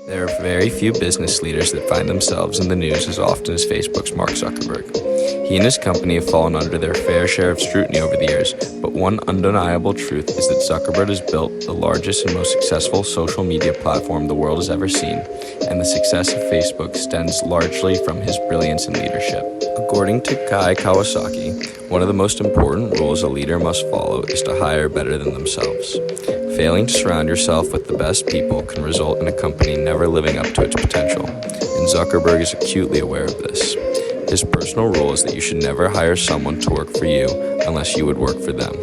There are very few business leaders that find themselves in the news as often as Facebook's Mark Zuckerberg. He and his company have fallen under their fair share of scrutiny over the years, but one undeniable truth is that Zuckerberg has built the largest and most successful social media platform the world has ever seen, and the success of Facebook stems largely from his brilliance and leadership. According to Guy Kawasaki, one of the most important rules a leader must follow is to hire better than themselves. Failing to surround yourself with the best people can result in a company never living up to its potential, and Zuckerberg is acutely aware of this. His personal rule is that you should never hire someone to work for you unless you would work for them.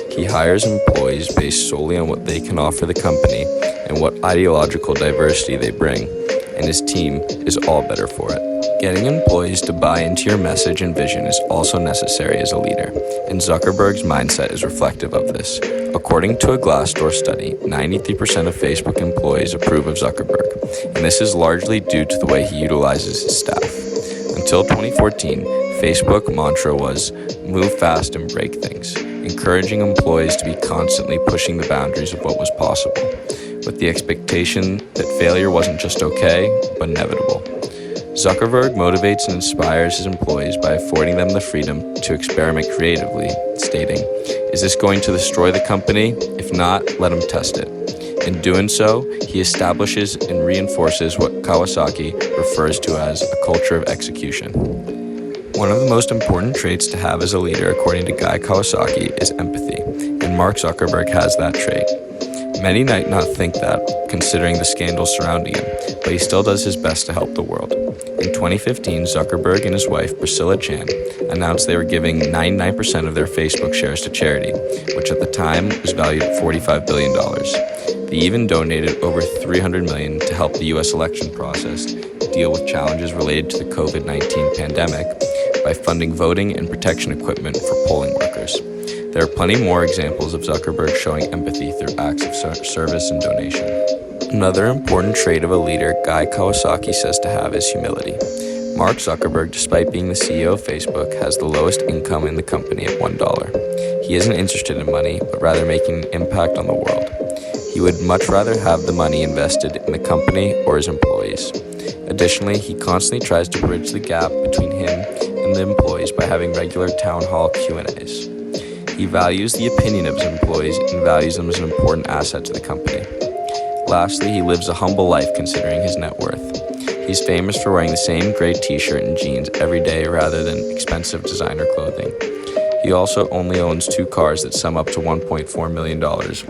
He hires employees based solely on what they can offer the company and what ideological diversity they bring, and his team is all better for it. Getting employees to buy into your message and vision is also necessary as a leader, and Zuckerberg's mindset is reflective of this. According to a Glassdoor study, 93% of Facebook employees approve of Zuckerberg, and this is largely due to the way he utilizes his staff. Until 2014, Facebook mantra was move fast and break things, encouraging employees to be constantly pushing the boundaries of what was possible, with the expectation that failure wasn't just okay, but inevitable. Zuckerberg motivates and inspires his employees by affording them the freedom to experiment creatively, stating, "Is this going to destroy the company? If not, let them test it." In doing so, he establishes and reinforces what Kawasaki refers to as a culture of execution. One of the most important traits to have as a leader, according to Guy Kawasaki, is empathy, and Mark Zuckerberg has that trait. Many might not think that, considering the scandals surrounding him, but he still does his best to help the world. In 2015, Zuckerberg and his wife, Priscilla Chan, announced they were giving 99% of their Facebook shares to charity, which at the time was valued at $45 billion. They even donated over $300 million to help the U.S. election process deal with challenges related to the COVID-19 pandemic by funding voting and protection equipment for polling workers. There are plenty more examples of Zuckerberg showing empathy through acts of service and donation. Another important trait of a leader Guy Kawasaki says to have is humility. Mark Zuckerberg, despite being the CEO of Facebook, has the lowest income in the company at $1. He isn't interested in money, but rather making an impact on the world. He would much rather have the money invested in the company or his employees. Additionally, he constantly tries to bridge the gap between him and the employees by having regular town hall Q&As. He values the opinion of his employees and values them as an important asset to the company. Lastly, he lives a humble life considering his net worth. He's famous for wearing the same gray t-shirt and jeans every day rather than expensive designer clothing. He also only owns 2 cars that sum up to $1.4 million,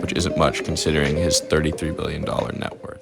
which isn't much considering his $33 billion net worth.